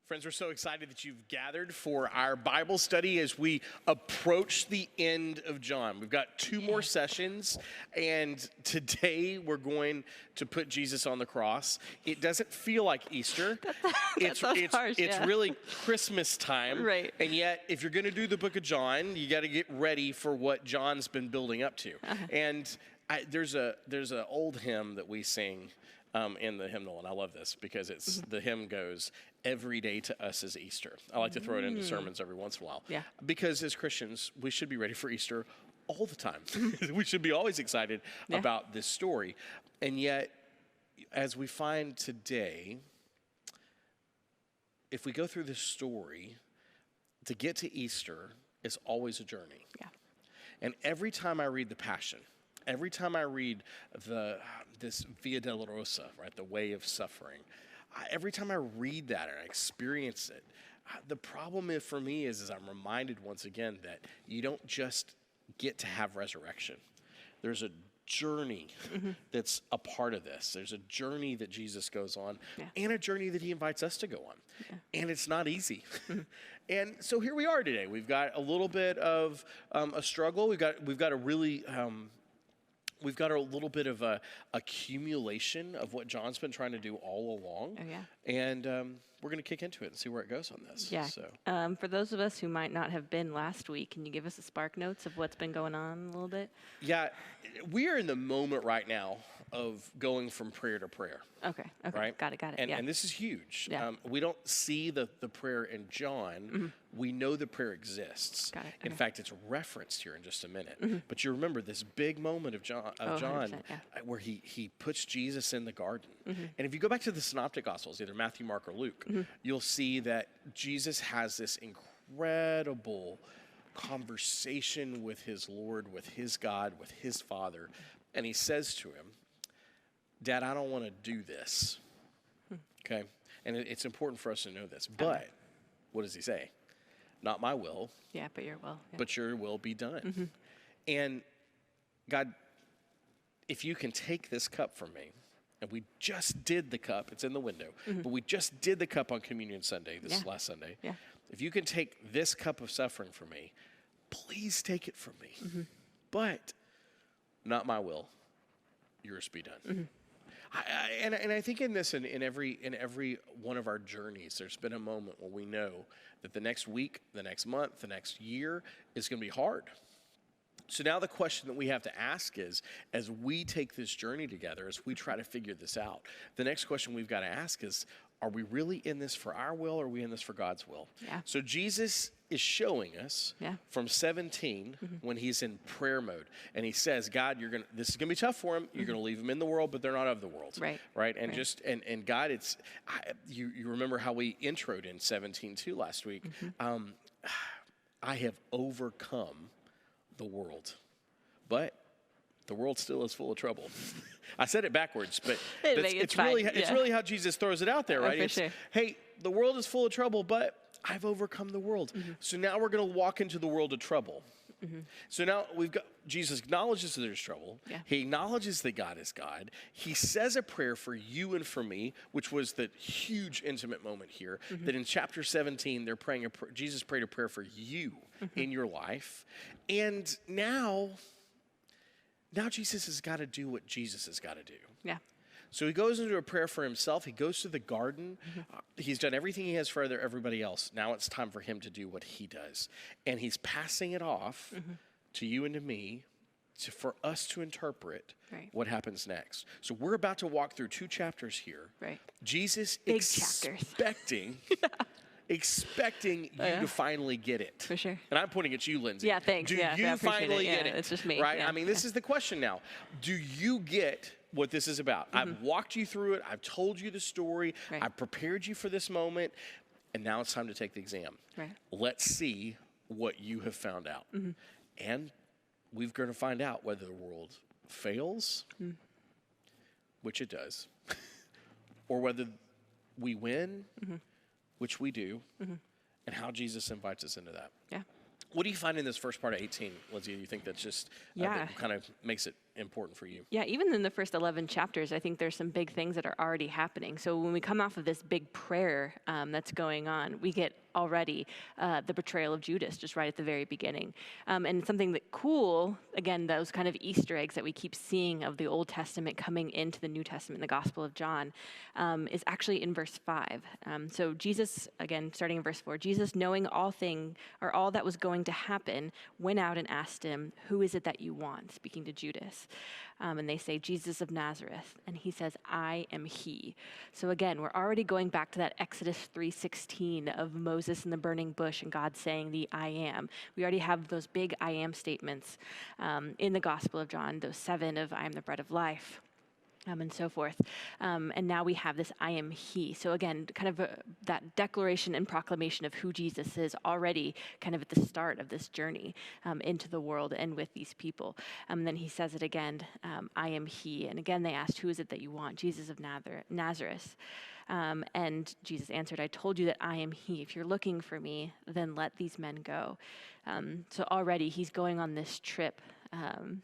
Friends, we're so excited that you've gathered for our Bible study as we approach the end of John. We've got two more sessions, and today we're going to put Jesus on the cross. It doesn't feel like Easter. It's really Christmas time. Right. And yet, if you're going to do the book of John, you got to get ready for what John's been building up to. And there's an old hymn that we sing in the hymnal, and I love this because the hymn goes, "Every day to us is Easter." I like to throw it into sermons every once in a while. Yeah. Because as Christians, we should be ready for Easter all the time. We should be always excited about this story. And yet, as we find today, if we go through this story, to get to Easter is always a journey. Yeah. And every time I read the Passion, every time I read this Via Dolorosa, right, the way of suffering, every time I read that and I experience it, the problem for me is I'm reminded once again that you don't just get to have resurrection. There's a journey that's a part of this. There's a journey that Jesus goes on and a journey that he invites us to go on. Yeah. And it's not easy. And so here we are today. We've got a little bit of a struggle. We've got a really... We've got a little bit of a accumulation of what John's been trying to do all along. Oh, yeah. And we're going to kick into it and see where it goes on this. Yeah. So. For those of us who might not have been last week, can you give us a spark notes of what's been going on a little bit? Yeah. We are in the moment right now of going from prayer to prayer. Okay. Right? Got it. And this is huge. Yeah. We don't see the prayer in John. We know the prayer exists. Got it. In fact, it's referenced here in just a minute. But you remember this big moment of John, where he puts Jesus in the garden. And if you go back to the Synoptic Gospels, either Matthew, Mark, or Luke, you'll see that Jesus has this incredible conversation with his Lord, with his God, with his Father. And he says to him, "Dad, I don't want to do this." Okay? And it's important for us to know this. But what does he say? "Not my will." Yeah, but your will. Yeah. But your will be done. And God, if you can take this cup from me, and we just did the cup, it's in the window, but we just did the cup on Communion Sunday, this last Sunday. Yeah. If you can take this cup of suffering from me, please take it from me. But not my will, yours be done. And I think in this, in every one of our journeys, there's been a moment where we know that the next week, the next month, the next year is going to be hard. So now the question that we have to ask is, as we take this journey together, as we try to figure this out, the next question we've got to ask is, are we really in this for our will, or are we in this for God's will? Yeah. So Jesus is showing us from 17 when he's in prayer mode, and he says, "God, this is gonna be tough for him. You're gonna leave them in the world, but they're not of the world." Right. And and God, you remember how we introed in 17:2 last week. I have overcome the world, but the world still is full of trouble. I said it backwards, but it's really how Jesus throws it out there, right? Sure. Hey, the world is full of trouble, but I've overcome the world. So now we're going to walk into the world of trouble. So now Jesus acknowledges that there's trouble. Yeah. He acknowledges that God is God. He says a prayer for you and for me, which was the huge intimate moment here, that in chapter 17, they're praying Jesus prayed a prayer for you in your life. And now Jesus has got to do what Jesus has got to do. Yeah. So he goes into a prayer for himself. He goes to the garden. He's done everything he has for everybody else. Now it's time for him to do what he does. And he's passing it off to you and to me for us to interpret what happens next. So we're about to walk through 2 chapters here. Right. Jesus expecting you to finally get it. For sure. And I'm pointing at you, Lindsay. Yeah, thanks. Do you finally get it? It's just me. Right? I mean, this is the question now. Do you get what this is about? I've walked you through it. I've told you the story. I've prepared you for this moment. And now it's time to take the exam. Right. Let's see what you have found out. And we're going to find out whether the world fails, which it does, or whether we win, which we do, and how Jesus invites us into that. Yeah. What do you find in this first part of 18, Lindsay? Do you think that's just that kind of makes it important for you? Yeah, even in the first 11 chapters, I think there's some big things that are already happening. So when we come off of this big prayer that's going on, we get already the betrayal of Judas just right at the very beginning. And something that cool, again, those kind of Easter eggs that we keep seeing of the Old Testament coming into the New Testament, the Gospel of John, is actually in verse 5. So Jesus, again, starting in verse 4, Jesus, knowing all that was going to happen, went out and asked him, "Who is it that you want?" Speaking to Judas. And they say, "Jesus of Nazareth." And he says, "I am he." So again, we're already going back to that Exodus 3:16 of Moses in the burning bush and God saying the "I am." We already have those big "I am" statements in the Gospel of John, those 7 of "I am the bread of life." And so forth. And now we have this "I am he." So again, kind of that declaration and proclamation of who Jesus is already kind of at the start of this journey into the world and with these people. And then he says it again, "I am he." And again, they asked, "Who is it that you want?" "Jesus of Nazareth." And Jesus answered, "I told you that I am he. If you're looking for me, then let these men go." So already he's going on this trip,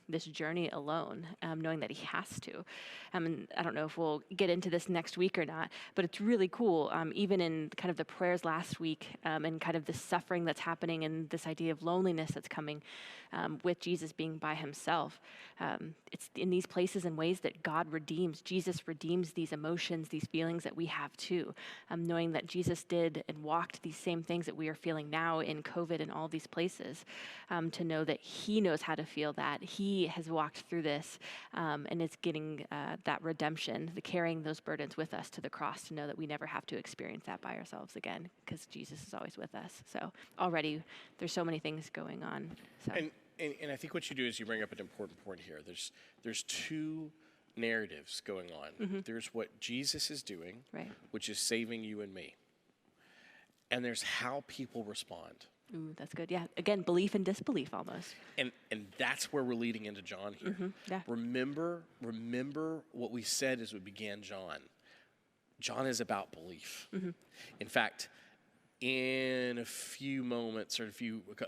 this journey alone, knowing that he has to. And I don't know if we'll get into this next week or not, but it's really cool, even in kind of the prayers last week and kind of the suffering that's happening and this idea of loneliness that's coming with Jesus being by himself. It's in these places and ways that God redeems. Jesus redeems these emotions, these feelings that we have too, knowing that Jesus did and walked these same things that we are feeling now in COVID and all these places, to know that he knows how to feel that. He has walked through this and is getting that redemption, the carrying those burdens with us to the cross, to know that we never have to experience that by ourselves again because Jesus is always with us. So already there's so many things going on. So. And I think what you do is you bring up an important point here. There's 2 narratives going on. Mm-hmm. There's what Jesus is doing, right, which is saving you and me. And there's how people respond. Ooh, that's good. Yeah. Again, belief and disbelief almost. And that's where we're leading into John here. Mm-hmm. Yeah. Remember what we said as we began John. John is about belief. Mm-hmm. In fact, in a few moments or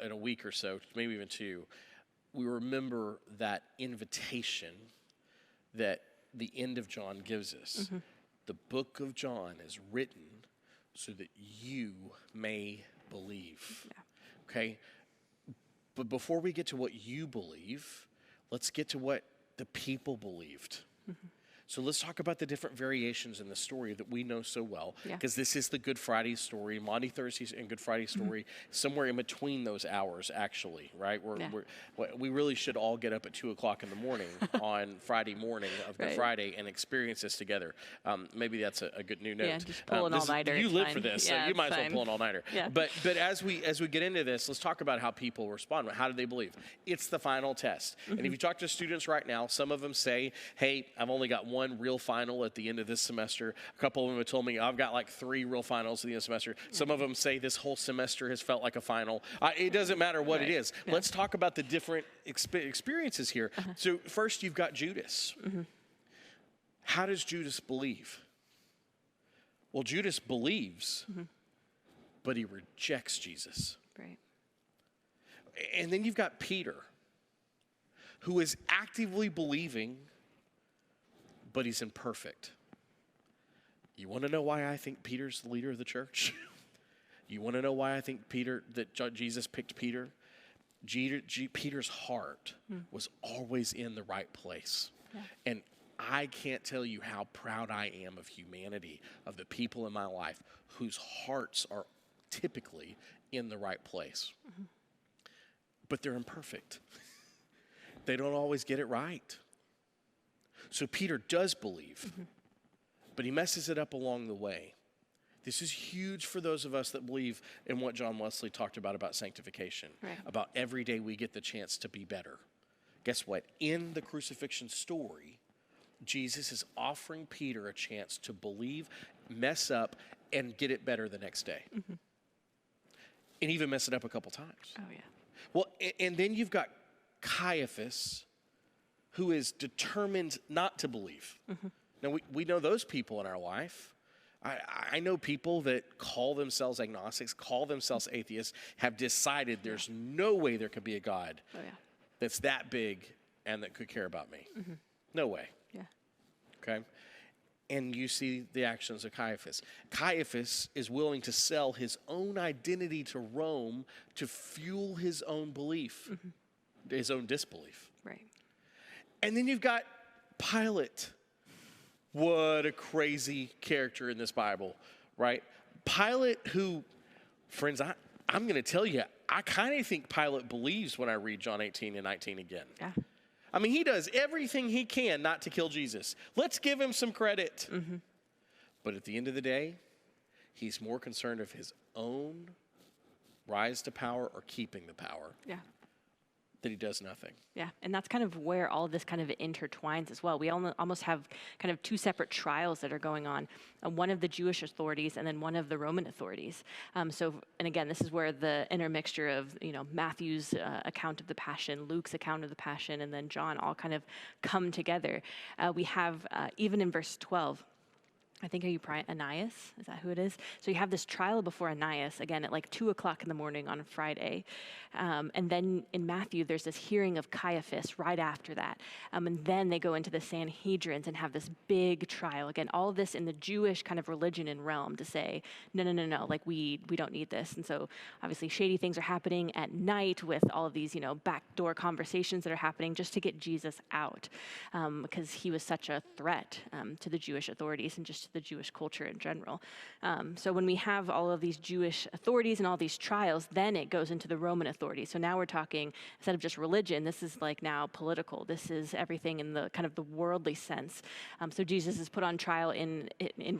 in a week or so, maybe even 2, we remember that invitation that the end of John gives us. Mm-hmm. The book of John is written so that you may believe. Yeah. Okay? But before we get to what you believe, let's get to what the people believed. Mm-hmm. So let's talk about the different variations in the story that we know so well, because this is the Good Friday story, Maundy Thursday and Good Friday story, somewhere in between those hours, actually, right? We really should all get up at 2 o'clock in the morning on Friday morning of Good Friday and experience this together. Maybe that's a good new note. Yeah, just pull an all-nighter. You live for this, so you might as well pull an all-nighter. Yeah. But as we get into this, let's talk about how people respond. How do they believe? It's the final test. Mm-hmm. And if you talk to students right now, some of them say, "Hey, I've only got one real final at the end of this semester." A couple of them have told me, "I've got like 3 real finals at the end of the semester." Some of them say this whole semester has felt like a final. It doesn't matter what it is. Yeah. Let's talk about the different experiences here. Uh-huh. So first you've got Judas. Mm-hmm. How does Judas believe? Well, Judas believes, but he rejects Jesus. Right. And then you've got Peter, who is actively believing, but he's imperfect. You want to know why I think Peter's the leader of the church? You want to know why I think that Jesus picked Peter? Peter's heart was always in the right place. Yeah. And I can't tell you how proud I am of humanity, of the people in my life whose hearts are typically in the right place. Mm-hmm. But they're imperfect. They don't always get it right. So Peter does believe, but he messes it up along the way. This is huge for those of us that believe in what John Wesley talked about sanctification, about every day we get the chance to be better. Guess what? In the crucifixion story, Jesus is offering Peter a chance to believe, mess up, and get it better the next day. Mm-hmm. And even mess it up a couple times. Oh, yeah. Well, and then you've got Caiaphas, who is determined not to believe. Mm-hmm. Now, we know those people in our life. I know people that call themselves agnostics, call themselves atheists, have decided there's no way there could be a God that's that big and that could care about me. No way. Yeah. Okay? And you see the actions of Caiaphas. Caiaphas is willing to sell his own identity to Rome to fuel his own belief, his own disbelief. Right. And then you've got Pilate. What a crazy character in this Bible, right? Pilate, who, friends, I'm going to tell you, I kind of think Pilate believes when I read John 18 and 19 again. Yeah. I mean, he does everything he can not to kill Jesus. Let's give him some credit. But at the end of the day, he's more concerned of his own rise to power or keeping the power Yeah. that he does nothing. Yeah, and that's kind of where all of this kind of intertwines as well. We almost have kind of two separate trials that are going on, one of the Jewish authorities and then one of the Roman authorities. And again, this is where the intermixture of, Matthew's account of the Passion, Luke's account of the Passion, and then John all kind of come together. We have, even in verse 12, I think, are you Ananias? Is that who it is? So you have this trial before Ananias, again, at like 2 o'clock in the morning on a Friday. And then in Matthew, there's this hearing of Caiaphas right after that. And then they go into the Sanhedrins and have this big trial. Again, all of this in the Jewish kind of religion and realm to say, no, like we don't need this. And so obviously shady things are happening at night with all of these, backdoor conversations that are happening just to get Jesus out, because he was such a threat to the Jewish authorities and just to the Jewish culture in general. So when we have all of these Jewish authorities and all these trials, then it goes into the Roman authorities. So now we're talking, instead of just religion, this is like now political. This is everything in the kind of the worldly sense. So Jesus is put on trial in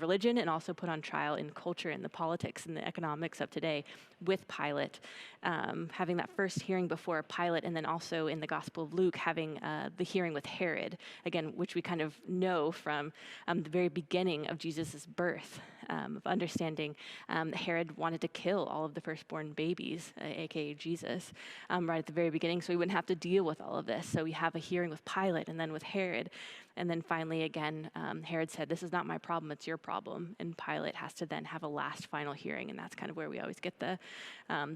religion and also put on trial in culture and the politics and the economics of today with Pilate, having that first hearing before Pilate, and then also in the Gospel of Luke having the hearing with Herod, again, which we kind of know from the very beginning of Jesus' birth, of understanding that Herod wanted to kill all of the firstborn babies, aka Jesus, right at the very beginning, so he wouldn't have to deal with all of this. So we have a hearing with Pilate and then with Herod. And then finally, again, Herod said, "This is not my problem, it's your problem." And Pilate has to then have a last final hearing. And that's kind of where we always get the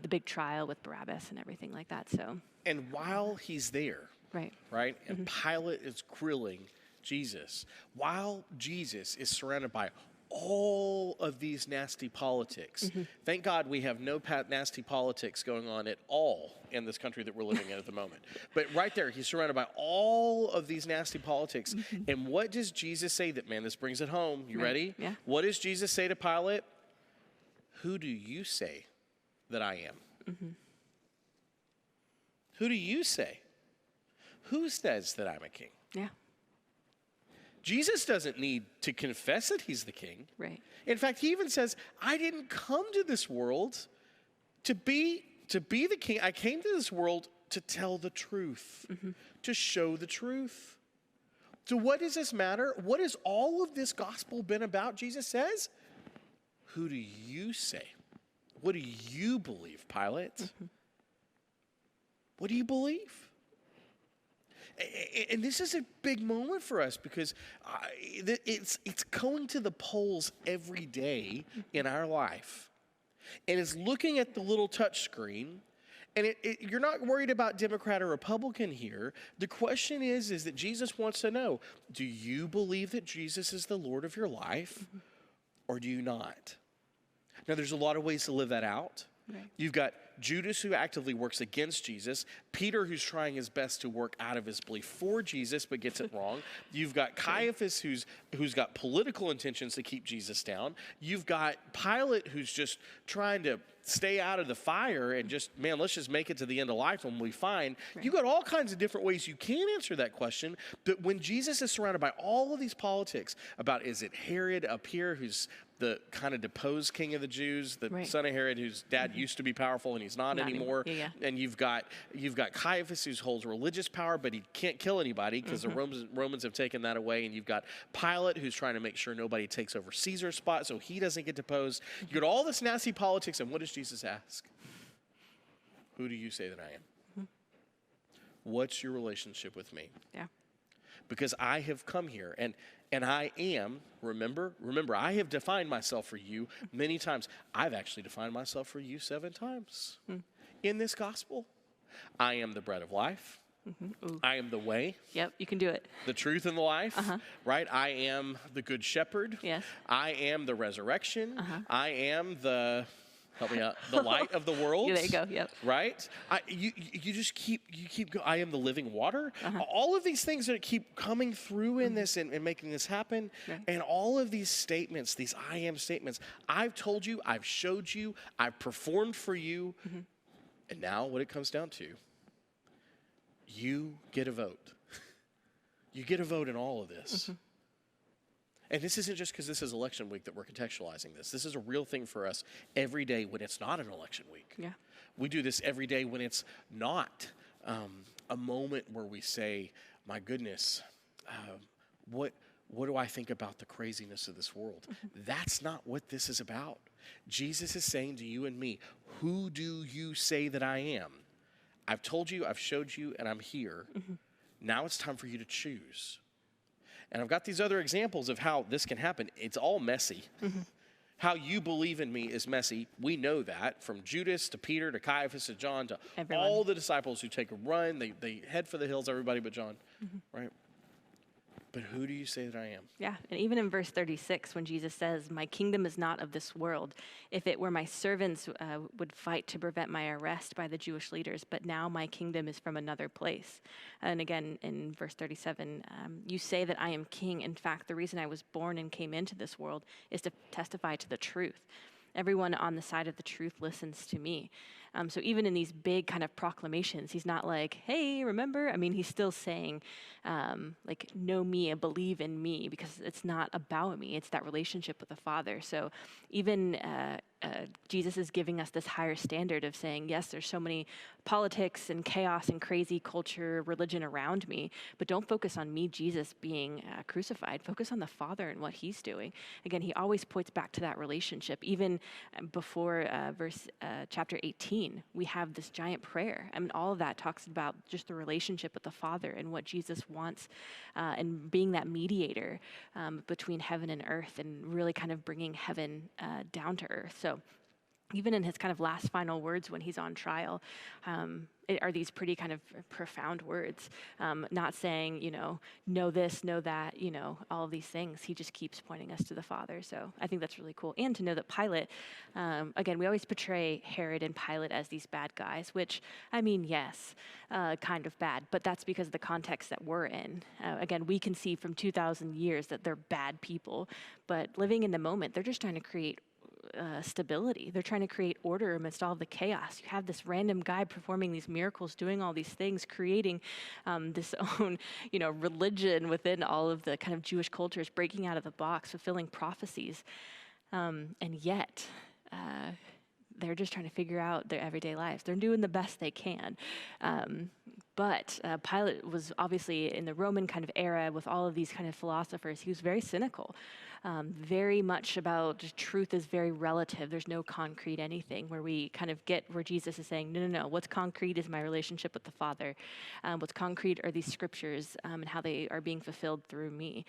big trial with Barabbas and everything like that. So. And while he's there, right, and Pilate is grilling Jesus, while Jesus is surrounded by all of these nasty politics. Thank God we have no nasty politics going on at all in this country that we're living in at the moment. But right there, he's surrounded by all of these nasty politics. And what does Jesus say that, man, this brings it home. You ready? Yeah. What does Jesus say to Pilate? Who do you say that I am? Who do you say? Who says that I'm a king? Yeah. Jesus doesn't need to confess that he's the king. Right. In fact, he even says, I didn't come to this world to be the king. I came to this world to tell the truth, to show the truth. So what does this matter? What has all of this gospel been about? Jesus says, who do you say? What do you believe, Pilate? What do you believe? And this is a big moment for us because it's going to the polls every day in our life. And it's looking at the little touch screen. And you're not worried about Democrat or Republican here. The question is that Jesus wants to know, do you believe that Jesus is the Lord of your life or do you not? Now, there's a lot of ways to live that out. Right. You've got Judas, who actively works against Jesus. Peter, who's trying his best to work out of his belief for Jesus, but gets it wrong. You've got Caiaphas, who's got political intentions to keep Jesus down. You've got Pilate, who's just trying to stay out of the fire and just, man, let's just make it to the end of life when we find. Right. You've got all kinds of different ways you can answer that question. But when Jesus is surrounded by all of these politics about, is it Herod up here, who's the kind of deposed king of the Jews, the son of Herod, whose dad used to be powerful and he's not anymore. Yeah. And you've got Caiaphas, who holds religious power, but he can't kill anybody because the Romans have taken that away. And you've got Pilate, who's trying to make sure nobody takes over Caesar's spot so he doesn't get deposed. You've got all this nasty politics, and what does Jesus ask? Who do you say that I am? What's your relationship with me? Yeah. Because I have come here, and I am, remember, I have defined myself for you many times. I've actually defined myself for you 7 times in this gospel. I am the bread of life. Ooh. I am the way, Yep, you can do it. the truth, and the life, right? I am the good shepherd. Yes. I am the resurrection. I am the, help me out, the light of the world. Yeah, there you go. Yep. Right? You just keep going. I am the living water. All of these things that keep coming through in this and making this happen. Right. And all of these statements, these I am statements, I've told you, I've showed you, I've performed for you. And now what it comes down to, you get a vote. You get a vote in all of this. And this isn't just because this is election week that we're contextualizing this. This is a real thing for us every day when it's not an election week. Yeah. We do this every day when it's not a moment where we say, my goodness, what do I think about the craziness of this world? That's not what this is about. Jesus is saying to you and me, who do you say that I am? I've told you, I've showed you, and I'm here. Now it's time for you to choose. And I've got these other examples of how this can happen. It's all messy. How you believe in me is messy. We know that, from Judas to Peter to Caiaphas to John to Everyone. all the disciples who take a run. They head for the hills, everybody but John, right? But who do you say that I am? Yeah, and even in verse 36, when Jesus says, my kingdom is not of this world. If it were, my servants would fight to prevent my arrest by the Jewish leaders, but now my kingdom is from another place. And again, in verse 37, you say that I am king. In fact, the reason I was born and came into this world is to testify to the truth. Everyone on the side of the truth listens to me. So even in these big kind of proclamations, he's not like, hey, remember? I mean, he's still saying, like, know me and believe in me, because it's not about me. It's that relationship with the Father. So even Jesus is giving us this higher standard of saying, yes, there's so many politics and chaos and crazy culture, religion around me, but don't focus on me, Jesus, being crucified. Focus on the Father and what he's doing. Again, he always points back to that relationship. Even before chapter 18, we have this giant prayer. I mean, all of that talks about just the relationship with the Father and what Jesus wants, and being that mediator between heaven and earth, and really kind of bringing heaven down to earth. So even in his kind of last final words when he's on trial, are these pretty kind of profound words, not saying, know this, know that, all of these things. He just keeps pointing us to the Father. So I think that's really cool. And to know that Pilate, again, we always portray Herod and Pilate as these bad guys, which, I mean, yes, kind of bad, but that's because of the context that we're in. Again, we can see from 2,000 years that they're bad people, but living in the moment, they're just trying to create stability. They're trying to create order amidst all of the chaos. You have this random guy performing these miracles, doing all these things, creating this own, religion within all of the kind of Jewish cultures, breaking out of the box, fulfilling prophecies. And yet, they're just trying to figure out their everyday lives. They're doing the best they can. But Pilate was obviously in the Roman kind of era with all of these kind of philosophers. He was very cynical, very much about truth is very relative. There's no concrete anything, where we kind of get where Jesus is saying, no. What's concrete is my relationship with the Father. What's concrete are these scriptures and how they are being fulfilled through me.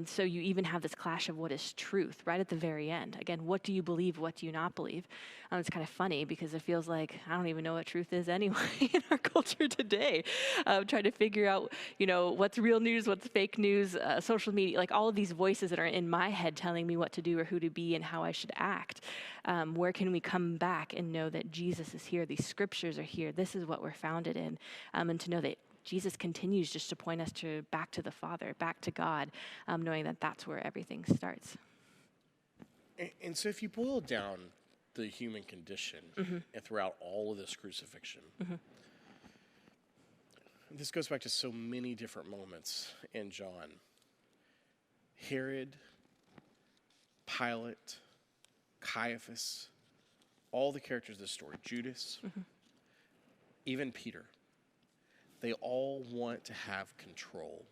So you even have this clash of what is truth right at the very end. Again, what do you believe? What do you not believe? It's kind of funny because it feels like I don't even know what truth is anyway in our culture today. Trying to figure out, what's real news, what's fake news, social media, like all of these voices that are in my head telling me what to do or who to be and how I should act. Where can we come back and know that Jesus is here? These scriptures are here. This is what we're founded in. And to know that Jesus continues just to point us back to the Father, back to God, knowing that that's where everything starts. And so if you boil down the human condition and throughout all of this crucifixion, this goes back to so many different moments in John. Herod, Pilate, Caiaphas, all the characters of this story, Judas, even Peter, they all want to have control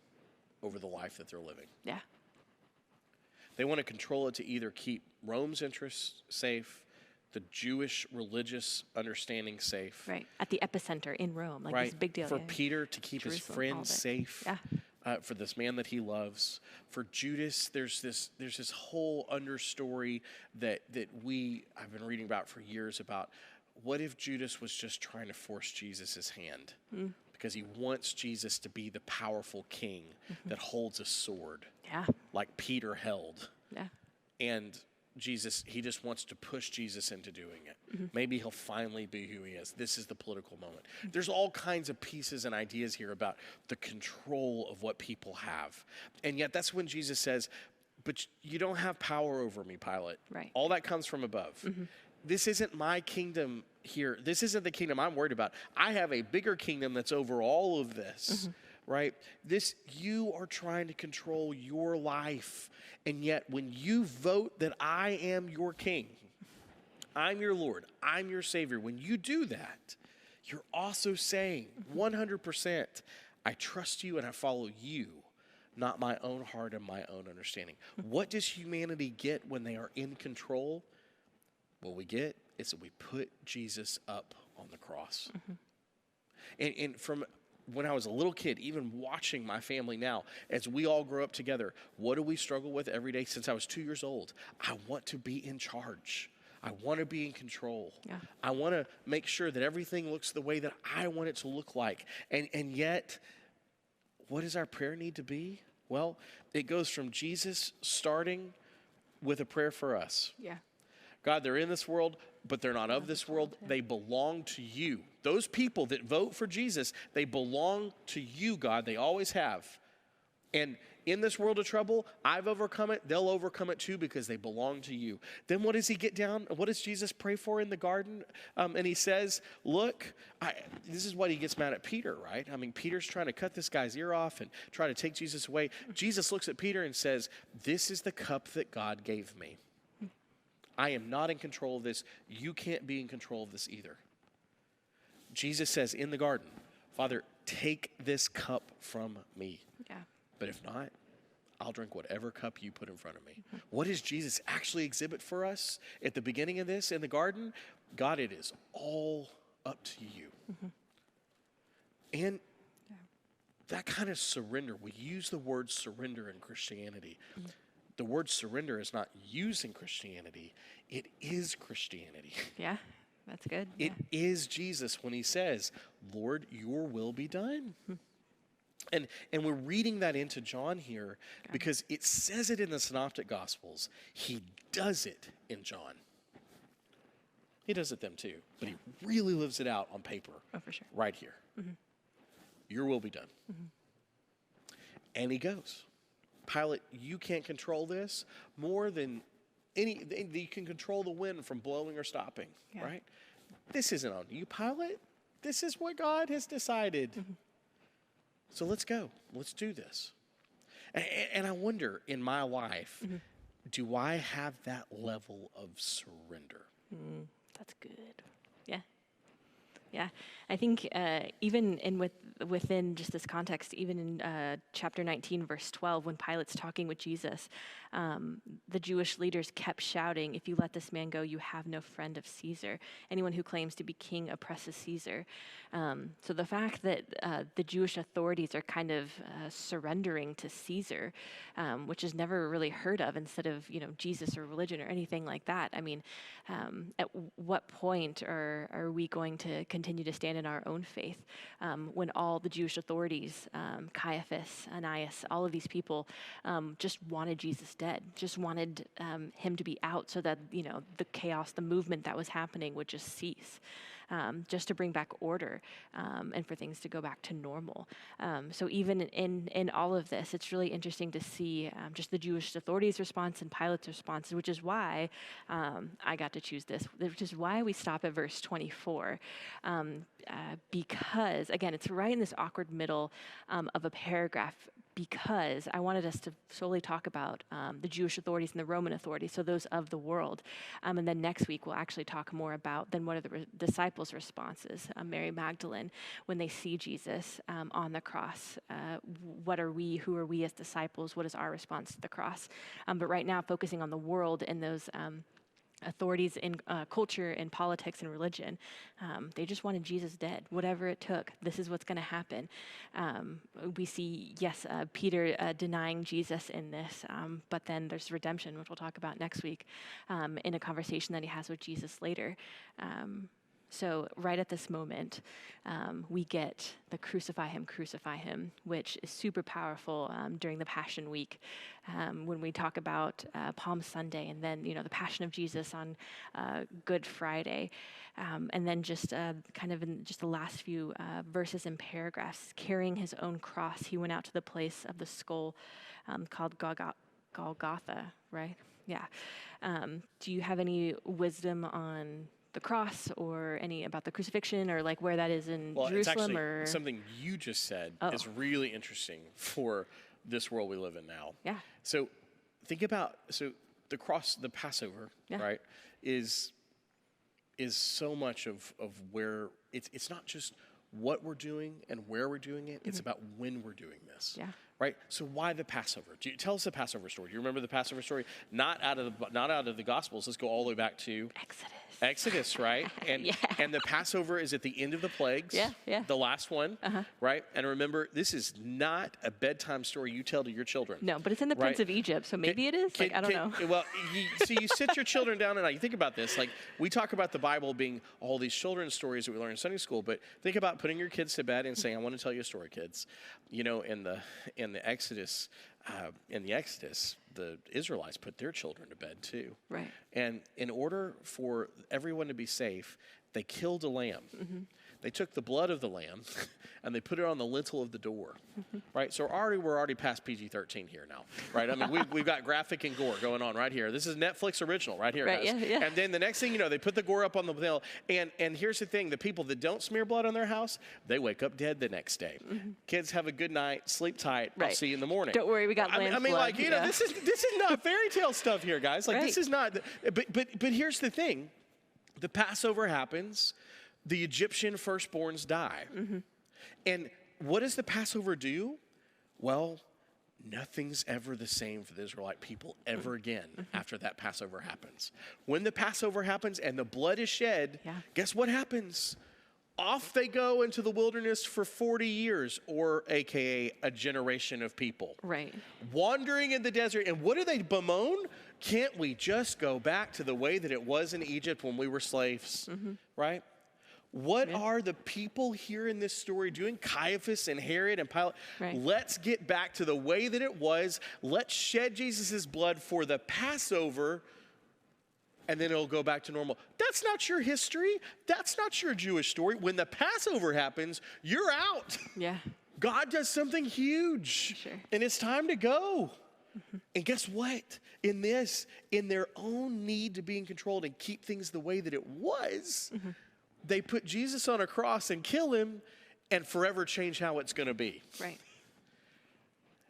over the life that they're living. Yeah. They want to control it to either keep Rome's interests safe, the Jewish religious understanding safe. Right. At the epicenter in Rome. Like, right. This big deal. For yeah. Peter to keep Jerusalem, his friends safe. Yeah. For this man that he loves. For Judas, there's this whole understory that I've been reading about for years about what if Judas was just trying to force Jesus' hand? Because he wants Jesus to be the powerful king that holds a sword, like Peter held. Yeah. And Jesus, he just wants to push Jesus into doing it. Maybe he'll finally be who he is. This is the political moment. There's all kinds of pieces and ideas here about the control of what people have. And yet that's when Jesus says, but you don't have power over me, Pilate. Right. All that comes from above. This isn't my kingdom here. This isn't the kingdom I'm worried about. I have a bigger kingdom that's over all of this. Right? You are trying to control your life. And yet when you vote that I am your king, I'm your Lord, I'm your Savior, when you do that, you're also saying 100%, I trust you and I follow you, not my own heart and my own understanding. What does humanity get when they are in control? What we get is that we put Jesus up on the cross. And from when I was a little kid, even watching my family now, as we all grow up together, what do we struggle with every day since I was 2 years old? I want to be in charge. I want to be in control. I want to make sure that everything looks the way that I want it to look like. And yet, what does our prayer need to be? Well, it goes from Jesus starting with a prayer for us. God, they're in this world, but they're not of this world. They belong to you. Those people that vote for Jesus, they belong to you, God. They always have. And in this world of trouble, I've overcome it. They'll overcome it too because they belong to you. Then what does he get down? What does Jesus pray for in the garden? And he says, look, this is what he gets mad at Peter, right? I mean, Peter's trying to cut this guy's ear off and try to take Jesus away. Jesus looks at Peter and says, this is the cup that God gave me. I am not in control of this. You can't be in control of this either. Jesus says in the garden, Father, take this cup from me. But if not, I'll drink whatever cup you put in front of me. What does Jesus actually exhibit for us at the beginning of this in the garden? God, it is all up to you. And that kind of surrender, we use the word surrender in Christianity. The word surrender is not used in Christianity. It is Christianity. That's good. It is Jesus when he says, Lord, your will be done. And we're reading that into John here because it says it in the Synoptic Gospels. He does it in John. He does it them too, but he really lives it out on paper. For sure. Right here. Your will be done. And he goes. Pilate, you can't control this more than you can control the wind from blowing or stopping, right? This isn't on you, Pilate. This is what God has decided. So let's go. Let's do this. And I wonder, in my life, do I have that level of surrender? That's good. Yeah, I think even within just this context, even in chapter 19, verse 12, when Pilate's talking with Jesus, the Jewish leaders kept shouting, if you let this man go, you have no friend of Caesar. Anyone who claims to be king oppresses Caesar. So the fact that the Jewish authorities are kind of surrendering to Caesar, which is never really heard of instead of, Jesus or religion or anything like that. I mean, at what point are we going to continue to stand in our own faith when all the Jewish authorities, Caiaphas, Ananias, all of these people just wanted Jesus dead, just wanted him to be out so that, the chaos, the movement that was happening would just cease. Just to bring back order and for things to go back to normal. So even in all of this, it's really interesting to see just the Jewish authorities' response and Pilate's response, which is why I got to choose this, which is why we stop at verse 24. Because, again, it's right in this awkward middle of a paragraph, because I wanted us to solely talk about the Jewish authorities and the Roman authorities, so those of the world. And then next week, we'll actually talk more about then what are the disciples' responses, Mary Magdalene, when they see Jesus on the cross. What are we, who are we as disciples? What is our response to the cross? But right now, focusing on the world and those authorities in culture and politics and religion. They just wanted Jesus dead, whatever it took. This is what's going to happen. We see, yes, Peter denying Jesus in this, but then there's redemption, which we'll talk about next week in a conversation that he has with Jesus later. So right at this moment, we get the crucify him, which is super powerful during the Passion Week when we talk about Palm Sunday, and then the Passion of Jesus on Good Friday, and then just kind of in just the last few verses and paragraphs, carrying his own cross, he went out to the place of the skull called Golgotha, right? Yeah. Do you have any wisdom on the cross or any about the crucifixion or like where that is in Jerusalem? It's actually or something you just said is really interesting for this world we live in now. Yeah. So think about, the cross, the Passover, right, is so much of where it's not just what we're doing and where we're doing it, it's about when we're doing this. Yeah. Right? So why the Passover? Tell us the Passover story. Do you remember the Passover story? Not out of the Gospels. Let's go all the way back to Exodus, right? And and the Passover is at the end of the plagues. Yeah. The last one, right? And remember, this is not a bedtime story you tell to your children. No, but it's in the Prince of Egypt, so maybe it is. I don't know. Well, you sit your children down and you think about this. Like, we talk about the Bible being all these children's stories that we learn in Sunday school, but think about putting your kids to bed and saying, I want to tell you a story, kids. In the Exodus, the Israelites put their children to bed too. Right. And in order for everyone to be safe, they killed a lamb. They took the blood of the lamb and they put it on the lintel of the door, right? So we're already past PG-13 here now, right? I mean, we've got graphic and gore going on right here. This is Netflix original right here, right, guys. Yeah. And then the next thing you know, they put the gore up on the hill. And here's the thing: the people that don't smear blood on their house, they wake up dead the next day. Kids, have a good night, sleep tight. I'll see you in the morning. Don't worry, we got lamb's blood. like this is not fairy tale stuff here, guys. Like this is not. But here's the thing: the Passover happens. The Egyptian firstborns die. And what does the Passover do? Well, nothing's ever the same for the Israelite people ever again after that Passover happens. When the Passover happens and the blood is shed, guess what happens? Off they go into the wilderness for 40 years, or AKA a generation of people. Right. Wandering in the desert. And what do they bemoan? Can't we just go back to the way that it was in Egypt when we were slaves? Right? What are the people here in this story doing? Caiaphas and Herod and Pilate. Right. Let's get back to the way that it was. Let's shed Jesus' blood for the Passover, and then it'll go back to normal. That's not your history. That's not your Jewish story. When the Passover happens, you're out. Yeah. God does something huge. Sure. And it's time to go. And guess what? In their own need to be in control and keep things the way that it was, they put Jesus on a cross and kill him and forever change how it's going to be. Right.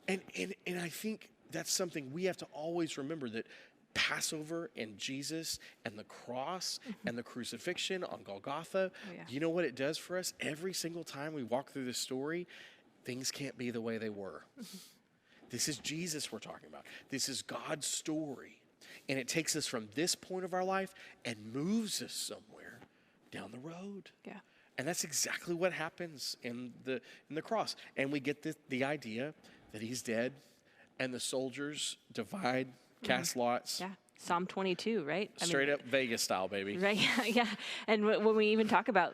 And I think that's something we have to always remember, that Passover and Jesus and the cross and the crucifixion on Golgotha, you know what it does for us? Every single time we walk through this story, things can't be the way they were. This is Jesus we're talking about. This is God's story. And it takes us from this point of our life and moves us somewhere down the road. Yeah. And that's exactly what happens in the cross. And we get the idea that he's dead and the soldiers divide, cast lots. Yeah. Psalm 22, right? Straight up Vegas style, baby. Right, yeah. And when we even talk about,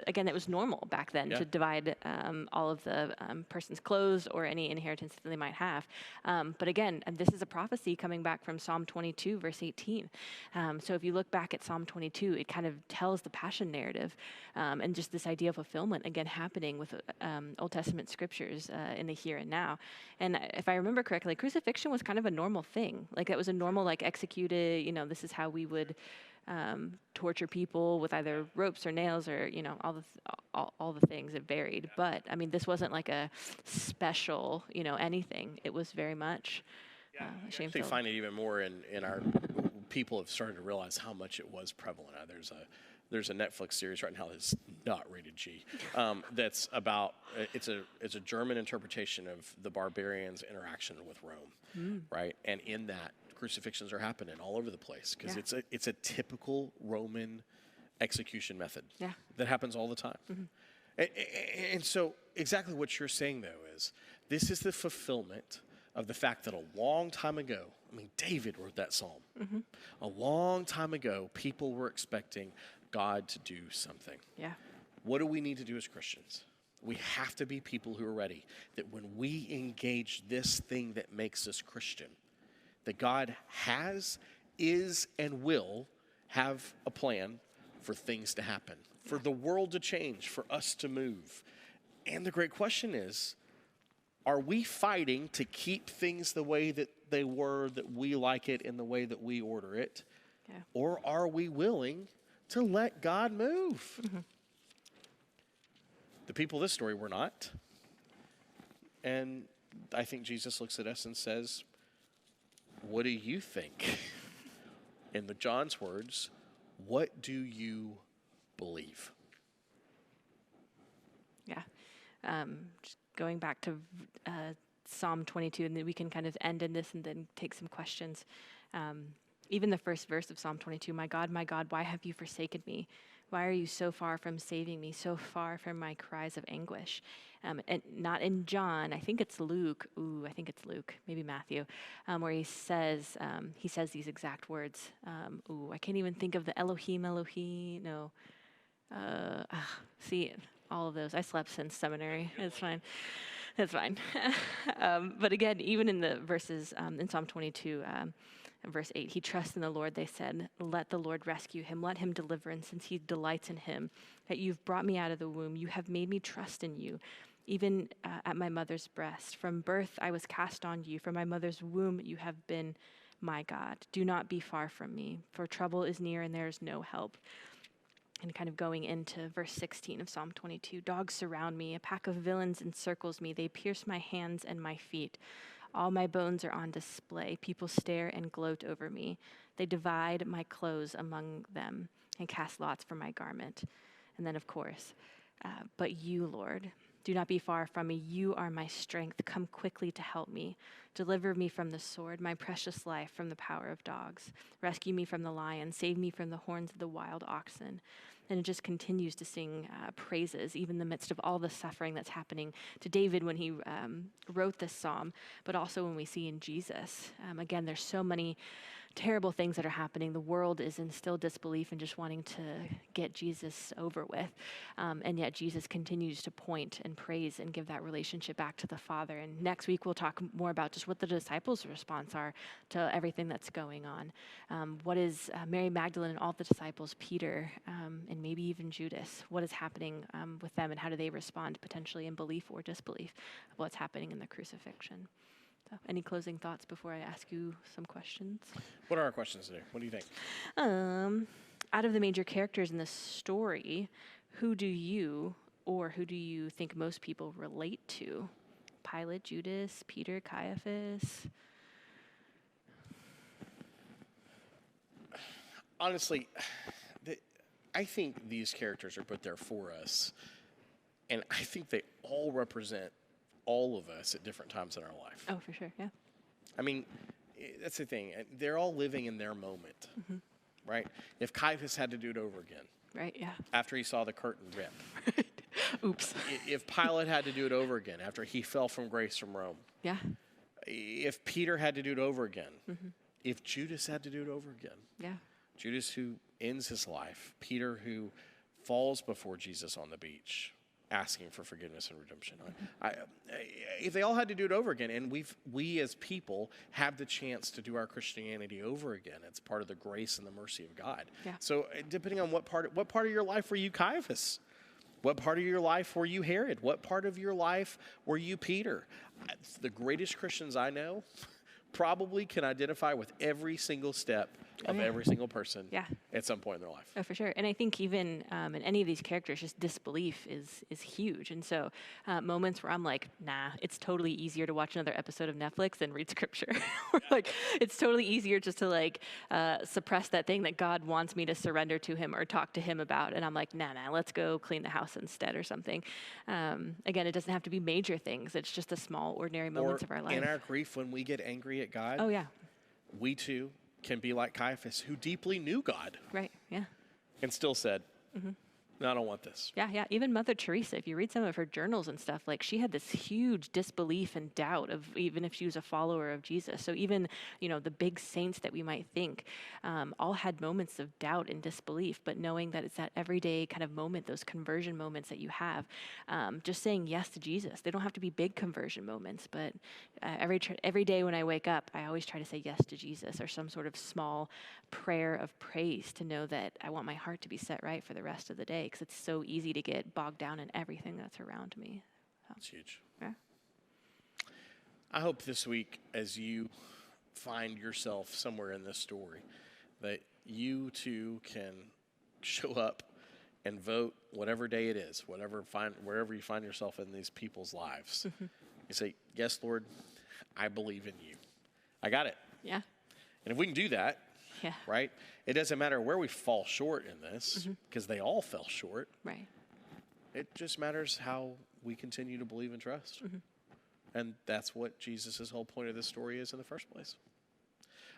again, it was normal back then to divide all of the person's clothes or any inheritance that they might have. But again, this is a prophecy coming back from Psalm 22, verse 18. So if you look back at Psalm 22, it kind of tells the Passion narrative and just this idea of fulfillment, again, happening with Old Testament scriptures in the here and now. And if I remember correctly, crucifixion was kind of a normal thing. Like, it was a normal, executed, this is how we would torture people with either ropes or nails or, all the things. It varied. But, this wasn't like a special, anything. It was very much shameful. I find it even more in our people have started to realize how much it was prevalent. There's a Netflix series right now that's not rated G. That's about it's a German interpretation of the barbarians' interaction with Rome, right? And in that, crucifixions are happening all over the place because it's a typical Roman execution method that happens all the time. And so exactly what you're saying, though, is this is the fulfillment of the fact that a long time ago, David wrote that psalm. A long time ago, people were expecting God to do something. Yeah. What do we need to do as Christians? We have to be people who are ready, that when we engage this thing that makes us Christian, that God has, is, and will have a plan for things to happen, for the world to change, for us to move. And the great question is, are we fighting to keep things the way that they were, that we like it, in the way that we order it? Yeah. Or are we willing to let God move? Mm-hmm. The people of this story were not. And I think Jesus looks at us and says, what do you think? In the John's words, what do you believe? Yeah. Just going back to Psalm 22, and then we can kind of end in this and then take some questions. Even the first verse of Psalm 22, my God, why have you forsaken me? Why are you so far from saving me, so far from my cries of anguish? And not in John, I think it's Luke. I think it's Luke, maybe Matthew, where he says these exact words. I can't even think of the Elohim. No. See, all of those. I slept since seminary. It's fine. It's fine. But again, even in the verses in Psalm 22, verse 8, he trusts in the Lord, they said, let the Lord rescue him. Let him deliver him, since he delights in him. That you've brought me out of the womb. You have made me trust in you, even at my mother's breast. From birth I was cast on you. From my mother's womb you have been my God. Do not be far from me, for trouble is near and there is no help. And kind of going into verse 16 of Psalm 22, dogs surround me. A pack of villains encircles me. They pierce my hands and my feet. All my bones are on display. People stare and gloat over me. They divide my clothes among them and cast lots for my garment. And then, of course, but you, Lord, do not be far from me. You are my strength. Come quickly to help me. Deliver me from the sword, my precious life from the power of dogs. Rescue me from the lion. Save me from the horns of the wild oxen. And it just continues to sing praises, even in the midst of all the suffering that's happening to David when he wrote this psalm, but also when we see in Jesus. Again, there's so many terrible things that are happening. The world is in still disbelief and just wanting to get Jesus over with. And yet Jesus continues to point and praise and give that relationship back to the Father. And next week we'll talk more about just what the disciples' response are to everything that's going on. What is Mary Magdalene and all the disciples, Peter, and maybe even Judas, what is happening with them, and how do they respond potentially in belief or disbelief of what's happening in the crucifixion? So, any closing thoughts before I ask you some questions? What are our questions today? What do you think? Out of the major characters in the story, who do you think most people relate to? Pilate, Judas, Peter, Caiaphas? Honestly, I think these characters are put there for us, and I think they all represent all of us at different times in our life. Oh, for sure, yeah. I mean, that's the thing. They're all living in their moment, right? If Caiaphas had to do it over again, right, yeah. after he saw the curtain rip. Oops. If Pilate had to do it over again after he fell from grace from Rome. Yeah. If Peter had to do it over again. If Judas had to do it over again. Yeah. Judas who ends his life. Peter who falls before Jesus on the beach, asking for forgiveness and redemption. If they all had to do it over again, and we as people have the chance to do our Christianity over again, it's part of the grace and the mercy of God. Yeah. So depending on what part of your life were you Caiaphas? What part of your life were you Herod? What part of your life were you Peter? The greatest Christians I know probably can identify with every single step of every single person at some point in their life. Oh, for sure. And I think even in any of these characters, just disbelief is huge. And so moments where I'm like, nah, it's totally easier to watch another episode of Netflix than read scripture. Or like, it's totally easier just to like suppress that thing that God wants me to surrender to him or talk to him about. And I'm like, nah, let's go clean the house instead or something. Again, it doesn't have to be major things. It's just the small, ordinary moments of our life. In our grief, when we get angry at God, we too can be like Caiaphas, who deeply knew God. Right, yeah. And still said, No, I don't want this. Yeah. Even Mother Teresa, if you read some of her journals and stuff, like she had this huge disbelief and doubt of even if she was a follower of Jesus. So even, the big saints that we might think all had moments of doubt and disbelief, but knowing that it's that everyday kind of moment, those conversion moments that you have, just saying yes to Jesus. They don't have to be big conversion moments, but every day when I wake up, I always try to say yes to Jesus, or some sort of small prayer of praise to know that I want my heart to be set right for the rest of the day, because it's so easy to get bogged down in everything that's around me. So, It's huge. yeah. I hope this week, as you find yourself somewhere in this story, that you too can show up and vote whatever day it is, wherever you find yourself in these people's lives. You say, yes, Lord, I believe in you. I got it. Yeah. And if we can do that, Yeah. right, it doesn't matter where we fall short in this, because they all fell short. Right. It just matters how we continue to believe and trust. And that's what Jesus' whole point of this story is in the first place.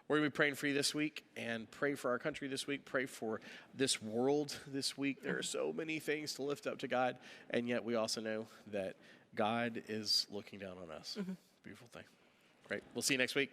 We're going to be praying for you this week, and pray for our country this week. Pray for this world this week. There are so many things to lift up to God, and yet we also know that God is looking down on us. Beautiful thing. Great. We'll see you next week.